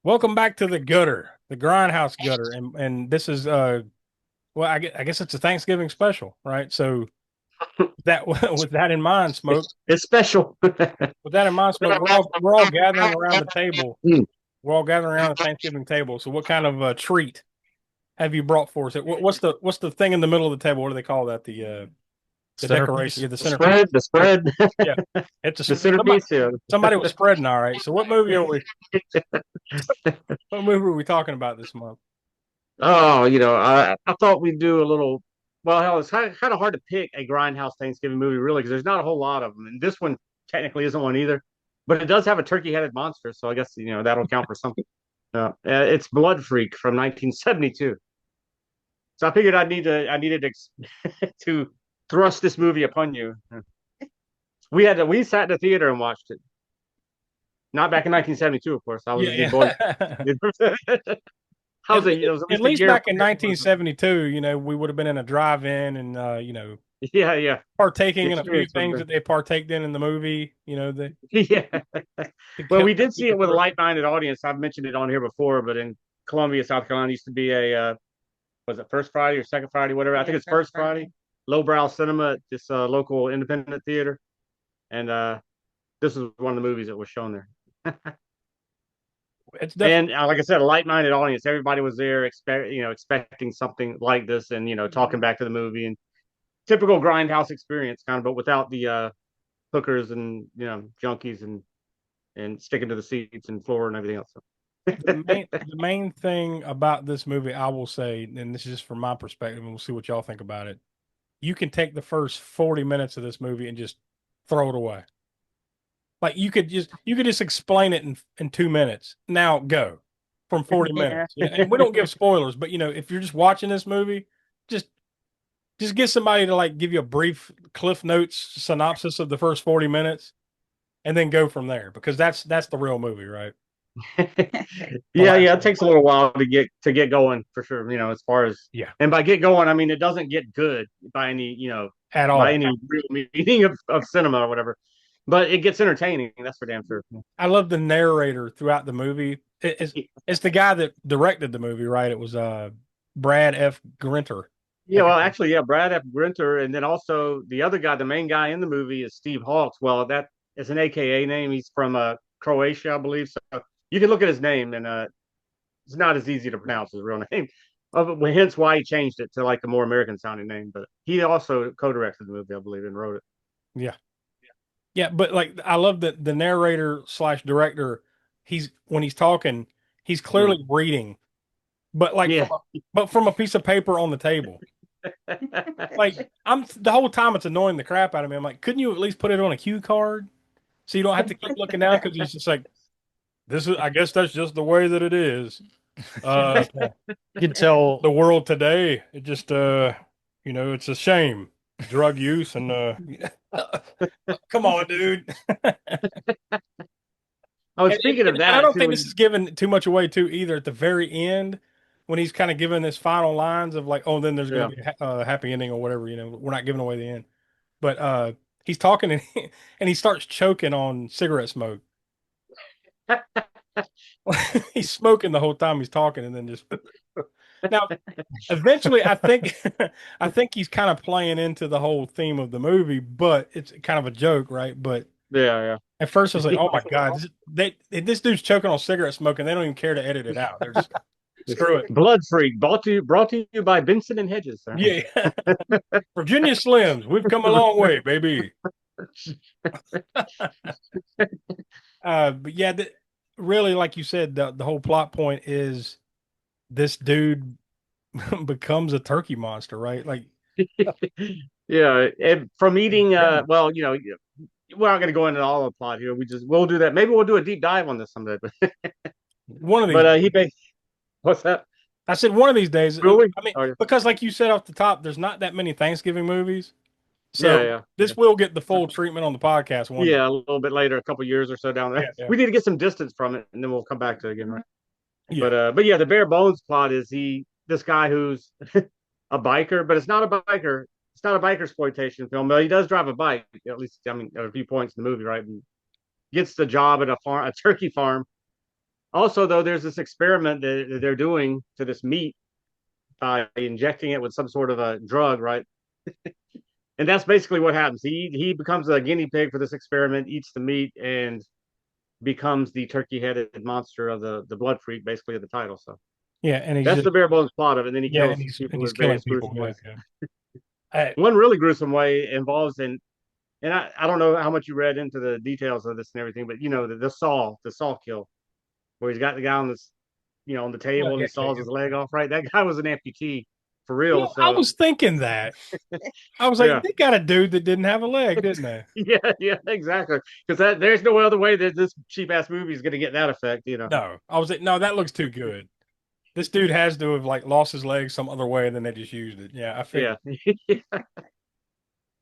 Welcome back to the gutter, the Grindhouse gutter, and this is well, I guess it's a Thanksgiving special, right? So that with that in mind, smoke. It's special. With that in mind, smoke. We're all gathering around the table. We're all gathering around the Thanksgiving table. So, what kind of treat have you brought for us? What's the thing in the middle of the table? What do they call that? The decoration, Centerpiece. yeah, the The centerpiece. spread. The spread. Yeah, it's The somebody. centerpiece. Yeah. Somebody was spreading, all right. So, what movie are we talking about this month? Oh, I thought we'd do a little. Well, hell, it's kind of hard to pick a Grindhouse Thanksgiving movie, really, because there's not a whole lot of them, and this one technically isn't one either. But it does have a turkey-headed monster, so I guess that'll count for something. It's Blood Freak from 1972. So I figured I needed to thrust this movie upon you. We sat in the theater and watched it. Not back in 1972, of course. I was a Yeah, good boy. yeah. I At, was it was at at least a least year. back in 1972, we would have been in a drive-in and Yeah, yeah. The partaking in a few experience was things there. that they partaked in the movie. Yeah. To Well, keep we did see keep it it with a moving. light-minded audience. I've mentioned it on here before, but in Columbia, South Carolina, used to be was it First Friday or Second Friday, whatever. I think it's First Friday. Lowbrow cinema at this local independent theater, and this was one of the movies that was shown there. It's And definitely like I said, a light-minded audience. Everybody was there, expecting something like this, and talking back to the movie and typical grindhouse experience, kind of, but without the hookers and junkies and sticking to the seats and floor and everything else. the main thing about this movie, I will say, and this is just from my perspective, and we'll see what y'all think about it. You can take the first 40 minutes of this movie and just throw it away. Like you could just explain it in 2 minutes. Now go from 40 Yeah. minutes. And we don't give spoilers, but if you're just watching this movie, just just get somebody to like give you a brief Cliff Notes synopsis of the first 40 minutes and then go from there because that's the real movie, right? The Yeah, last yeah, it one. takes a little while to get going for sure. As far as Yeah, and by get going, I mean it doesn't get good at by all. any real meaning of cinema or whatever, but it gets entertaining. That's for damn sure. I love the narrator throughout the movie. It's the guy that directed the movie, right? It was Brad F. Grinter. I Yeah, think well, actually, yeah, Brad F. Grinter, and then also the other guy, the main guy in the movie is Steve Hawks. Well, that is an AKA name. He's from Croatia, I believe. So you can look at his name, and it's not as easy to pronounce his real name. Hence why he changed it to like a more American sounding name. But he also co-directed the movie, I believe, and wrote it. yeah. Yeah, but like I love that the narrator slash director, he's when he's talking, he's Mm. clearly reading, but like Yeah. from a piece of paper on the table. Like I'm the whole time it's annoying the crap out of me. I'm like, couldn't you at least put it on a cue card so you don't have to keep looking down because he's just like, this is I guess that's just the way that it is. Uh you can tell the world today, it just it's a shame. Drug use and come on, dude. Oh, And, and, speaking of and I that don't too, think this is giving too much away too either. At the very end, when he's kind of giving his final lines of like, "Oh, then there's going yeah. to be a happy ending or whatever." We're not giving away the end, but he's talking and he starts choking on cigarette smoke. He's smoking the whole time he's talking, and then just now. Eventually, I think I think he's kind of playing into the whole theme of the movie, but it's kind of a joke, right? But Yeah, at first, I was like, yeah. "Oh my God, this dude's choking on cigarette smoke, and they don't even care to edit it out. They're just screw it." Blood Freak, brought to you by Benson and Hedges. Yeah, Virginia Slims, we've come a long way, baby. But yeah, really, like you said, the whole plot point is this dude becomes a turkey monster, right? Like, Yeah, and from eating, yeah, well, we're not going to go into all the plot here. We'll do that. Maybe we'll do a deep dive on this someday. But one of these. but what's that? I said one of these days. Really? I mean, Oh, yeah, because like you said off the top, there's not that many Thanksgiving movies, yeah, so yeah. this will get the full treatment on the podcast one day. Yeah, a little bit later, a couple years or so down there. Yeah, yeah, We need to get some distance from it, and then we'll come back to it again, right? yeah. But yeah, the bare bones plot is this guy who's a biker, but it's not a biker. It's not a biker exploitation film, but he does drive a bike. At least, I mean, at a few points in the movie, right? And gets the job at a turkey farm, Also, though, there's this experiment that they're doing to this meat by injecting it with some sort of a drug, right? And that's basically what happens. He becomes a guinea pig for this experiment, eats the meat, and becomes the turkey-headed monster of the blood freak, basically of the title. So Yeah, and he's that's just the bare bones plot of it. And then he yeah, and kills people he's in killing various people. gruesome Yeah, ways. yeah. I, One really gruesome way involves in, and I don't know how much you read into the details of this and everything, but you know the saw kill where he's got the guy on this on the yeah, table and yeah, he yeah, saws yeah. his leg off. Right, that guy was an amputee for You real. know, I So was thinking that. I was like, yeah, they got a dude that didn't have a leg, didn't they? yeah, exactly. Because that there's no other way that this cheap ass movie is going to get that effect. No, I was like, no, that looks too good. This dude has to have like lost his leg some other way, and then they just used it. Yeah, I Yeah, figured.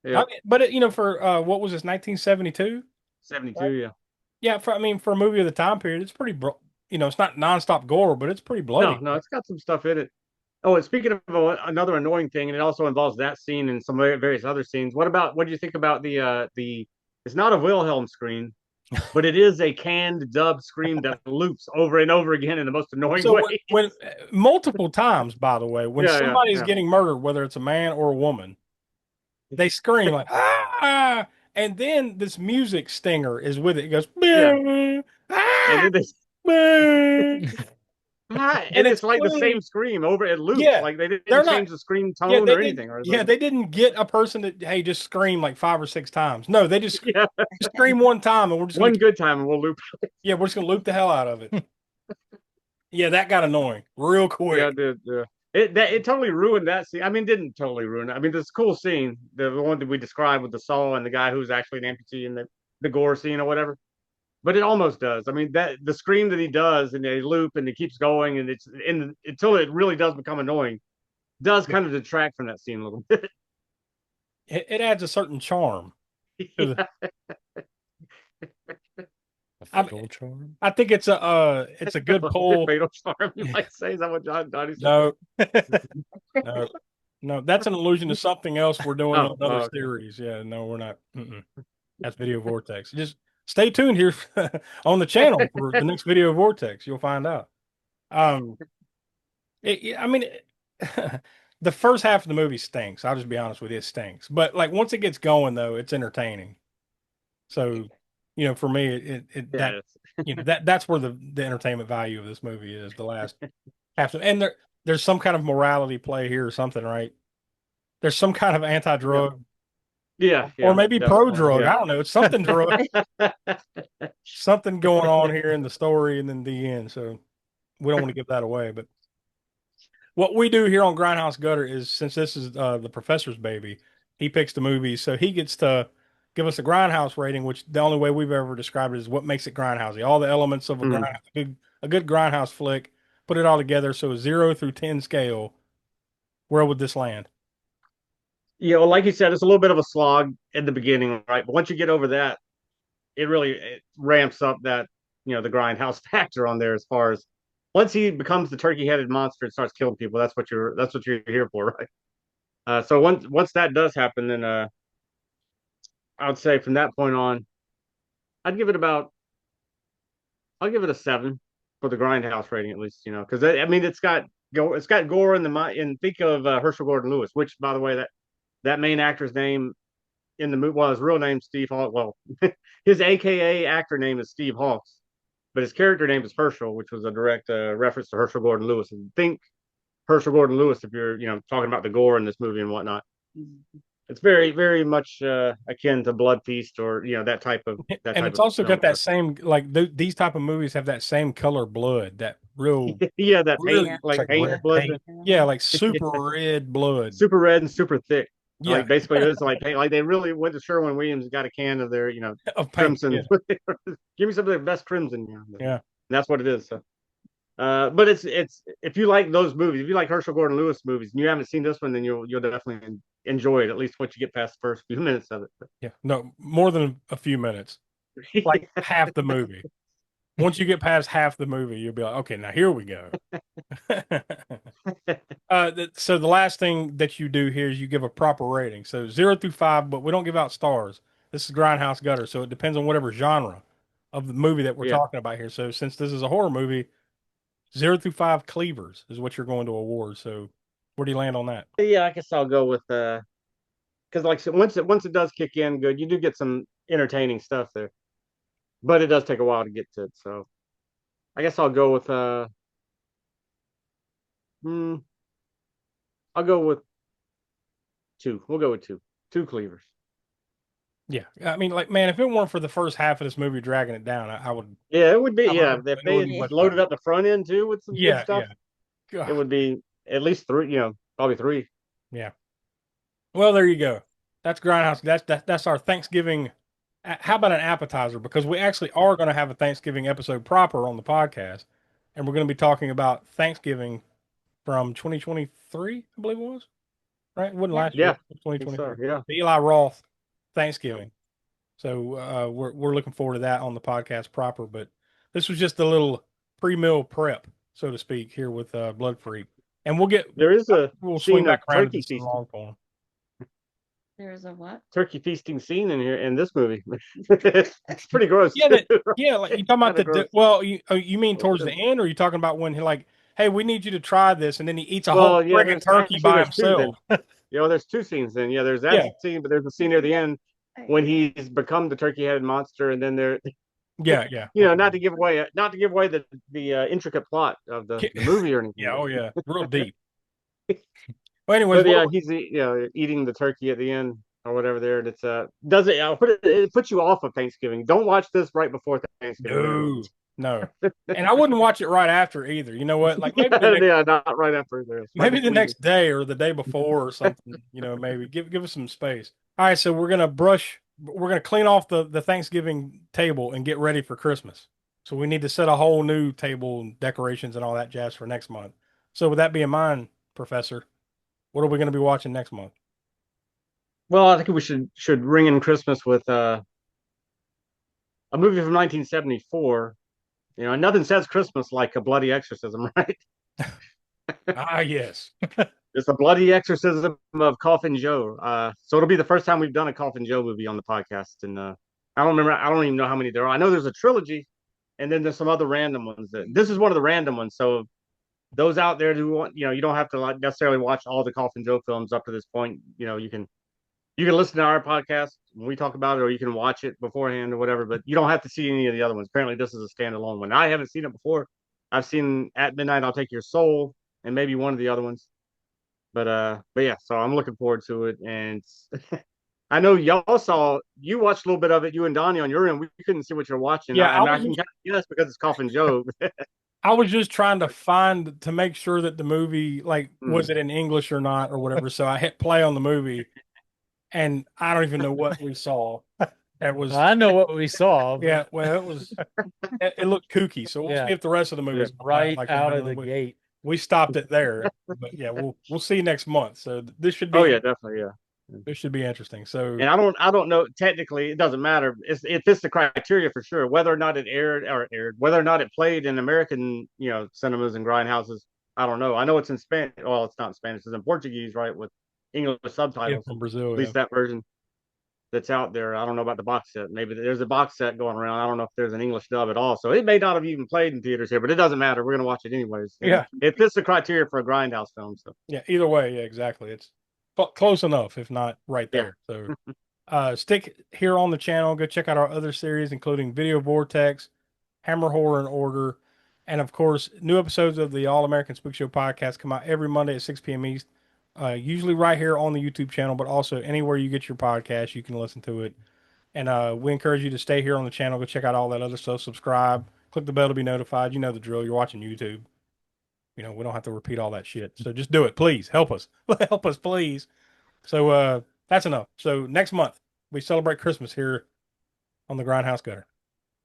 yeah, But for what was this, 1972? 72. Right. Yeah. Yeah, for a movie of the time period, it's pretty it's not nonstop gore, but it's pretty No, bloody. no, it's got some stuff in it. Oh, and speaking of another annoying thing, and it also involves that scene and some various other scenes. What do you think about the? It's not a Wilhelm scream, but it is a canned dub scream that loops over and over again in the most annoying So way. when multiple times, by the way, when Yeah, yeah, somebody's yeah, getting murdered, whether it's a man or a woman, they scream like ah, and then this music stinger is with it. It goes yeah. And ah, then they ah, and and it's it's like the clearly same scream over. It loops yeah. like they They're didn't not change the scream yeah tone they or did anything. Or it's yeah like, they didn't get a person that hey just scream like 5 or 6 times. No, they just yeah, scream one time and one good time and we'll loop. we're just gonna loop the hell out of it. Yeah, that got annoying real Yeah, quick. it totally ruined that scene. I mean, didn't totally ruin it. I mean, this cool scene, the one that we described with the saw and the guy who's actually an amputee in the gore scene or whatever. But it almost does. I mean, that the scream that he does and they loop and it keeps going and it's in until it really does become annoying, does kind of detract from that scene a little bit. It adds a certain charm to the. Yeah, A I, fatal charm. I think it's a good pull. fatal charm. You might say is that what John Donnie said? No, no, no. That's an allusion to something else we're doing on another Okay. series. Yeah, no, we're not. Mm-mm. That's Video Vortex. Just stay tuned here on the channel for the next Video Vortex. You'll find out. Um, I mean, the first half of the movie stinks. I'll just be honest with you, it stinks. But like once it gets going, though, it's entertaining. So, for me, it Yeah, that it's, that's where the entertainment value of this movie is. The last half, and there's some kind of morality play here or something, right? There's some kind of yeah, anti-drug or yeah, maybe definitely, pro-drug. yeah. I don't know. It's something drug, something going on here in the story and then the end. So we don't want to give that away. But what we do here on Grindhouse Gutter is since this is the professor's baby, he picks the movies, so he gets to give us a Grindhouse rating, which the only way we've ever described it is what makes it Grindhousey. All the elements of Mhm. a good Grindhouse flick, put it all together. So a 0 through 10 scale, where would this land? Yeah, well, like you said, it's a little bit of a slog in the beginning, right? But once you get over that, it ramps up that the grindhouse factor on there as far as once he becomes the turkey-headed monster and starts killing people, that's what you're here for, right? So once that does happen, then I would say from that point on, I'd give it about I'll give it a 7 for the grindhouse rating at least, because I mean it's got gore in the and think of Herschel Gordon Lewis, which by the way that main actor's name in the movie, well, his real name Steve Hawks. Well, his AKA actor name is Steve Hawks, but his character name is Herschel, which was a direct reference to Herschel Gordon Lewis. And think Herschel Gordon Lewis if you're talking about the gore in this movie and whatnot. It's very very much akin to Blood Feast or that And type it's of also film. got that same like these type of movies have that same color blood, that real Yeah, that paint really It's like like paint red blood, paint. yeah, like super red blood. super red and super thick. Yeah, Like basically it's like paint. Like they really went to Sherwin Williams and got a can of their of paint. crimson. Yeah, Give me some of their best crimson. And yeah. that's what it is. So. But it's if you like those movies, if you like Herschel Gordon Lewis movies, and you haven't seen this one, then you'll definitely enjoy it at least once you get past the first few minutes of Yeah, no, more than a few minutes, like it. half the movie. Once you get past half the movie, you'll be like, okay, now here we go. So the last thing that you do here is you give a proper rating. So 0 through 5, but we don't give out stars. This is Grindhouse Gutter, so it depends on whatever genre of the movie that we're Yeah. talking about here. So since this is a horror movie, 0 through 5 cleavers is what you're going to award. So where do you land on that? Yeah, I guess I'll go with because like so once it does kick in good, you do get some entertaining stuff there. But it does take a while to get to it. So I guess I'll go with hmm, I'll go with two. We'll go with two. Two cleavers. Yeah, I mean, like, man, if it weren't for the first half of this movie dragging it down, I would. Yeah, it would be. I Yeah, would if it they would had be Yeah. much loaded better. up the front end too with some good Yeah, stuff, yeah, it God, would be at least three. Probably three. yeah. Well, there you go. That's Grindhouse. That's our Thanksgiving. How about an appetizer? Because we actually are going to have a Thanksgiving episode proper on the podcast, and we're going to be talking about Thanksgiving from 2023, I believe it was. Right? It wasn't Yep. last year. Yeah, It was I think so. 2023. Yeah. The Eli Roth Thanksgiving. So we're looking forward to that on the podcast proper. But this was just a little pre-meal prep, so to speak, here with Blood Freak, and There is a we'll swing scene back of around to turkey this some feasting. long form. There's a what? Turkey feasting scene in here in this movie. It's pretty gross Yeah, too. like you talking about Kind of gross. well, you mean towards the end, or are you talking about when he like, hey, we need you to try this, and then he eats a whole Well, yeah, friggin' there's turkey actually by there's two then. himself? There's two scenes then. Yeah, there's that Yeah, scene, but there's a scene near the end when he's become the turkey-headed monster, and then there, yeah. not to give away the intricate plot of the movie or anything, Yeah, but oh yeah, real deep. Well, anyways, but yeah, he's eating the turkey at the end or whatever there, and it's does it I'll put it puts you off of Thanksgiving. Don't watch this right before Thanksgiving. no, no, and I wouldn't watch it right after either. You know what? Like maybe the next, Yeah, not right after there. Right maybe the before you next day or the day before or something. Maybe give us some space. All right, so we're gonna clean off the Thanksgiving table and get ready for Christmas. So we need to set a whole new table and decorations and all that jazz for next month. So with that being in mind, Professor, what are we going to be watching next month? Well, I think we should ring in Christmas with a movie from 1974. And nothing says Christmas like a bloody exorcism, right? Ah, yes. It's the bloody exorcism of Coffin Joe. So it'll be the first time we've done a Coffin Joe movie on the podcast, and I don't remember. I don't even know how many there are. I know there's a trilogy, and then there's some other random ones. This is one of the random ones. So those out there who want, you don't have to like necessarily watch all the Coffin Joe films up to this point. You can listen to our podcast when we talk about it, or you can watch it beforehand or whatever. But you don't have to see any of the other ones. Apparently, this is a standalone one. I haven't seen it before. I've seen At Midnight I'll Take Your Soul and maybe one of the other ones. But yeah, so I'm looking forward to it. And I know you watched a little bit of it, you and Donnie on your end. We couldn't see what you're watching. Yeah, I can kind of guess because it's Coffin Joe. I was just trying to make sure that the movie, like, was it in English or not or whatever. So I hit play on the movie, and I don't even know what we saw. It was, I know what we saw. yeah. Well, it looked kooky. So we'll Yeah. see if the rest of the movie is Right like out of the we, gate. we stopped it there. But yeah, we'll see next month. So this should be. Oh yeah, definitely, yeah. This should be interesting. So And I don't know. Technically, it doesn't matter. It fits the criteria for sure. Whether or not it aired, whether or not it played in American, cinemas and grindhouses, I don't know. I know it's in Spanish. Well, it's not in Spanish. It's in Portuguese, right, with English yeah, subtitles. from Brazil. At least that version that's out there. I don't know about the box set. Maybe there's a box set going around. I don't know if there's an English dub at all. So it may not have even played in theaters here, but it doesn't matter. We're gonna watch it anyways. Yeah. It fits the criteria for a grindhouse film. So Yeah. Either way, yeah, exactly. It's close enough, if not right there. So stick here on the channel. Go check out our other series, including Video Vortex, Hammer Horror in Order, and of course, new episodes of the All American Spookshow podcast come out every Monday at 6 p.m. East. Usually right here on the YouTube channel, but also anywhere you get your podcast, you can listen to it. And we encourage you to stay here on the channel. Go check out all that other stuff. Subscribe, click the bell to be notified. You know the drill. You're watching YouTube. We don't have to repeat all that shit. So just do it, please. Help us. Help us, please. So that's enough. So next month we celebrate Christmas here on the Grindhouse Gutter.